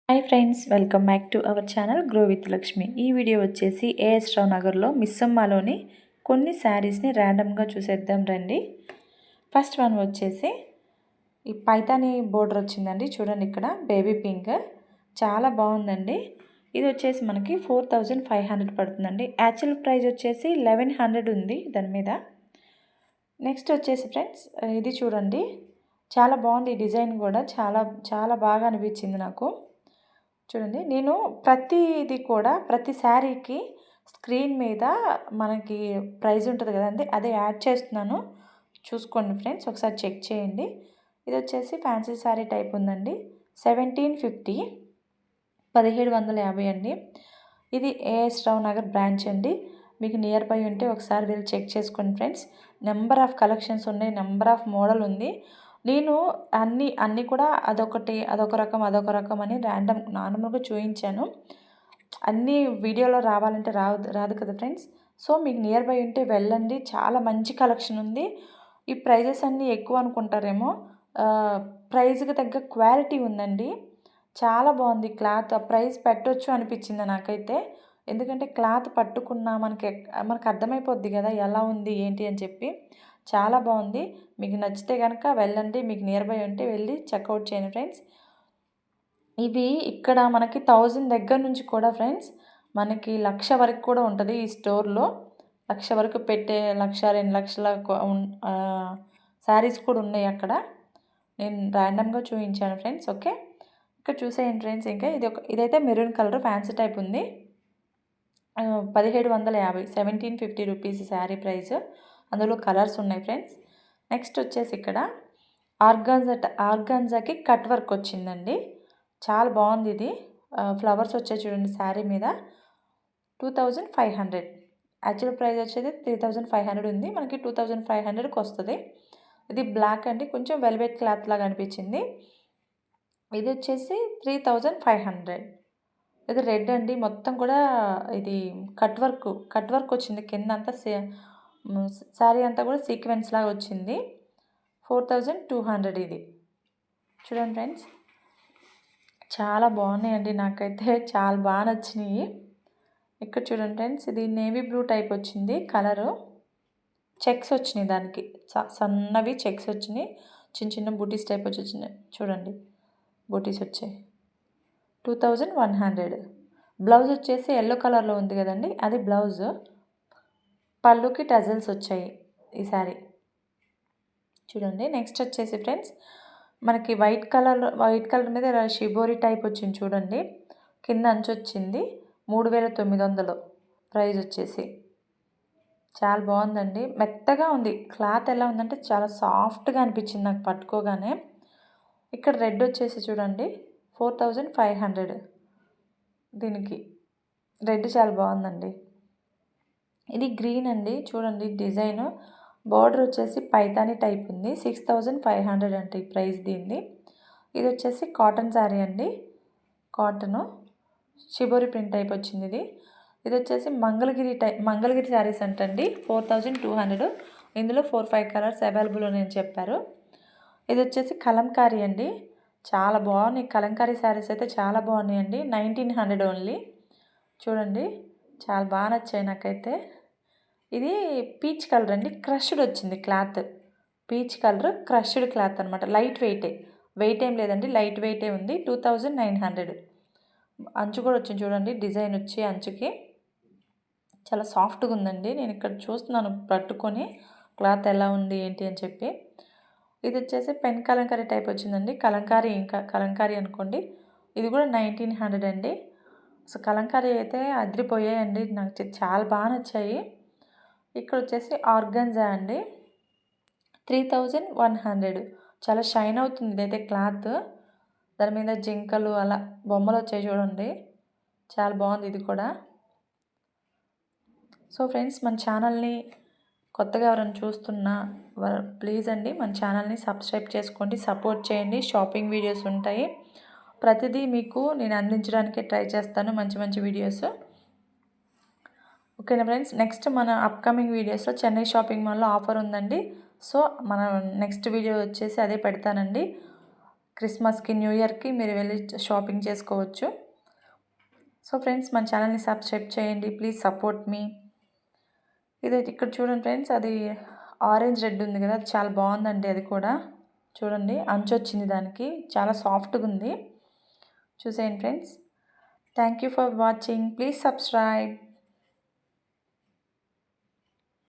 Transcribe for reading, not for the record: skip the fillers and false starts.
Hi friends, welcome back to our channel grow with Lakshmi. ఈ video వచ్చేసి as రావు నగర్లో మిస్సమ్మలోని కొన్ని శారీస్ని ర్యాండమ్గా చూసేద్దాం రండి. ఫస్ట్ వన్ వచ్చేసి ఈ పైతాని బోర్డర్ వచ్చిందండి. చూడండి, ఇక్కడ బేబీ పింక్ చాలా బాగుందండి. ఇది వచ్చేసి మనకి 4500 పడుతుందండి. యాక్చువల్ ప్రైస్ వచ్చేసి 1100 ఉంది దాని మీద. నెక్స్ట్ వచ్చేసి ఫ్రెండ్స్, ఇది చూడండి, చాలా బాగుంది. ఈ డిజైన్ కూడా చాలా చాలా బాగా అనిపించింది నాకు. చూడండి, నేను ప్రతి శారీకి స్క్రీన్ మీద మనకి ప్రైస్ ఉంటుంది కదండి, అదే యాడ్ చేస్తున్నాను. చూసుకోండి ఫ్రెండ్స్, ఒకసారి చెక్ చేయండి. ఇది వచ్చేసి ఫ్యాన్సీ శారీ టైప్ ఉందండి. 1750, 1750 అండి. ఇది ఏఎస్ రావు నగర్ బ్రాంచ్ అండి. మీకు నియర్ బై ఉంటే ఒకసారి వెళ్ళి చెక్ చేసుకోండి ఫ్రెండ్స్. నెంబర్ ఆఫ్ కలెక్షన్స్ ఉన్నాయి, నెంబర్ ఆఫ్ మోడల్ ఉంది. నేను అన్నీ కూడా అదొక రకం అని నార్మల్గా చూపించాను. అన్నీ వీడియోలో రావాలంటే రాదు కదా ఫ్రెండ్స్. సో మీకు నియర్ బై ఉంటే వెళ్ళండి, చాలా మంచి కలెక్షన్ ఉంది. ఈ ప్రైజెస్ అన్నీ ఎక్కువ అనుకుంటారేమో, ప్రైజ్కి తగ్గ క్వాలిటీ ఉందండి. చాలా బాగుంది క్లాత్. ప్రైస్ పెట్టొచ్చు అనిపించింది నాకైతే. ఎందుకంటే క్లాత్ పట్టుకున్నా మనకు అర్థమైపోద్ది కదా ఎలా ఉంది ఏంటి అని చెప్పి. చాలా బాగుంది. మీకు నచ్చితే కనుక వెళ్ళండి, మీకు నియర్ బై ఉంటే వెళ్ళి చెక్అవుట్ చేయండి ఫ్రెండ్స్. ఇవి ఇక్కడ మనకి 1000 దగ్గర నుంచి కూడా ఫ్రెండ్స్ మనకి 1,00,000 వరకు కూడా ఉంటుంది ఈ స్టోర్లో. 1,00,000 వరకు పెట్టే 1,00,000, 2,00,000 శారీస్ కూడా ఉన్నాయి అక్కడ. నేను ర్యాండమ్గా చూపించాను ఫ్రెండ్స్. ఓకే, ఇక్కడ చూసేయండి ఫ్రెండ్స్. ఇంకా ఇదైతే మెరూన్ కలర్ ఫ్యాన్సీ టైప్ ఉంది. 1750, 1750 రూపీస్ శారీ ప్రైస్. అందులో కలర్స్ ఉన్నాయి ఫ్రెండ్స్. నెక్స్ట్ వచ్చేసి ఇక్కడ ఆర్గాన్జాకి కట్ వర్క్ వచ్చిందండి. చాలా బాగుంది ఇది. ఫ్లవర్స్ వచ్చాయి చూడండి శారీ మీద. 2500. యాక్చువల్ ప్రైస్ వచ్చేది 3500 ఉంది, మనకి 2500కి వస్తుంది. ఇది బ్లాక్ అండి, కొంచెం వెల్వెట్ క్లాత్ లాగా అనిపించింది. ఇది వచ్చేసి 3500. ఇది రెడ్ అండి, మొత్తం కూడా ఇది కట్ వర్క్ వచ్చింది కింద అంతా. శారీ అంతా కూడా సీక్వెన్స్ లాగా వచ్చింది. 4200 ఇది. చూడండి ఫ్రెండ్స్, చాలా బాగున్నాయండి, నాకైతే చాలా బాగా నచ్చినాయి. ఇక్కడ చూడండి ఫ్రెండ్స్, ఇది నేవీ బ్లూ టైప్ వచ్చింది కలరు. చెక్స్ వచ్చినాయి దానికి, సన్నవి చెక్స్ వచ్చినాయి. చిన్న చిన్న బూటీస్ టైప్ వచ్చినాయి చూడండి, బూటీస్ వచ్చాయి. 2100. బ్లౌజ్ వచ్చేసి ఎల్లో కలర్లో ఉంది కదండి, అది బ్లౌజ్. పళ్ళుకి టజల్స్ వచ్చాయి ఈ శారీ. చూడండి, నెక్స్ట్ వచ్చేసి ఫ్రెండ్స్ మనకి వైట్ కలర్ మీద షిబోరి టైప్ వచ్చింది చూడండి. కింద అంచు వచ్చింది. 3900 ప్రైస్ వచ్చేసి. చాలా బాగుందండి, మెత్తగా ఉంది. క్లాత్ ఎలా ఉందంటే చాలా సాఫ్ట్గా అనిపించింది నాకు పట్టుకోగానే. ఇక్కడ రెడ్ వచ్చేసి చూడండి 4500. దీనికి రెడ్ చాలా బాగుందండి. ఇది గ్రీన్ అండి, చూడండి డిజైన్. బార్డర్ వచ్చేసి పైతాని టైప్ ఉంది. 6500 అంటే ఈ ప్రైస్ దీన్ని. ఇది వచ్చేసి కాటన్ శారీ అండి, కాటను షిబోరి ప్రింట్ టైప్ వచ్చింది ఇది. ఇది వచ్చేసి మంగళగిరి శారీస్ అంటండి. 4200. ఇందులో 4-5 కలర్స్ అవైలబుల్ అని చెప్పారు. ఇది వచ్చేసి కలంకారీ అండి, చాలా బాగున్నాయి. కలంకారీ శారీస్ అయితే చాలా బాగున్నాయండి. 1900 ఓన్లీ. చూడండి, చాలా బాగా నచ్చాయి నాకైతే. ఇది పీచ్ కలర్ అండి, క్రష్డ్ వచ్చింది cloth. Peach colour crushed cloth అనమాట. లైట్ వెయిట్ ఏం లేదండి, లైట్ వెయిటే ఉంది. 2900. అంచు కూడా వచ్చింది చూడండి, డిజైన్ వచ్చి అంచుకి చాలా సాఫ్ట్గా ఉందండి. నేను ఇక్కడ చూస్తున్నాను పట్టుకొని క్లాత్ ఎలా ఉంది ఏంటి అని చెప్పి. ఇది వచ్చేసి పెన్ కలంకారీ టైప్ వచ్చిందండి. కలంకారీ అనుకోండి. ఇది కూడా 1900 అండి. సో కలంకారీ అయితే అదిరిపోయాయండి, నాకు చాలా బాగా నచ్చాయి. ఇక్కడ వచ్చేసి ఆర్గన్జా అండి, 3100. చాలా షైన్ అవుతుంది ఇదైతే క్లాత్. దాని మీద జింకలు అలా బొమ్మలు వచ్చాయి చూడండి, చాలా బాగుంది ఇది కూడా. సో ఫ్రెండ్స్, మన ఛానల్ని కొత్తగా ఎవరైనా చూస్తున్నా ప్లీజ్ అండి మన ఛానల్ని సబ్స్క్రైబ్ చేసుకోండి, సపోర్ట్ చేయండి. షాపింగ్ వీడియోస్ ఉంటాయి, ప్రతిదీ మీకు నేను అందించడానికే ట్రై చేస్తాను, మంచి మంచి వీడియోస్. ఓకేనా ఫ్రెండ్స్. నెక్స్ట్ మన అప్కమింగ్ వీడియోస్లో చెన్నై షాపింగ్ మాల్లో ఆఫర్ ఉందండి. సో మన నెక్స్ట్ వీడియో వచ్చేసి అదే పెడతానండి. క్రిస్మస్కి, న్యూ ఇయర్కి మీరు వెళ్ళి షాపింగ్ చేసుకోవచ్చు. సో ఫ్రెండ్స్, మన ఛానల్ని సబ్స్క్రైబ్ చేయండి. ప్లీజ్ సపోర్ట్ మీ. ఇదైతే ఇక్కడ చూడండి ఫ్రెండ్స్, అది ఆరెంజ్ రెడ్ ఉంది కదా, అది చాలా బాగుందండి. అది కూడా చూడండి, అంచు వచ్చింది దానికి, చాలా సాఫ్ట్గా ఉంది. చూసేయండి friends. Thank you for watching. Please subscribe.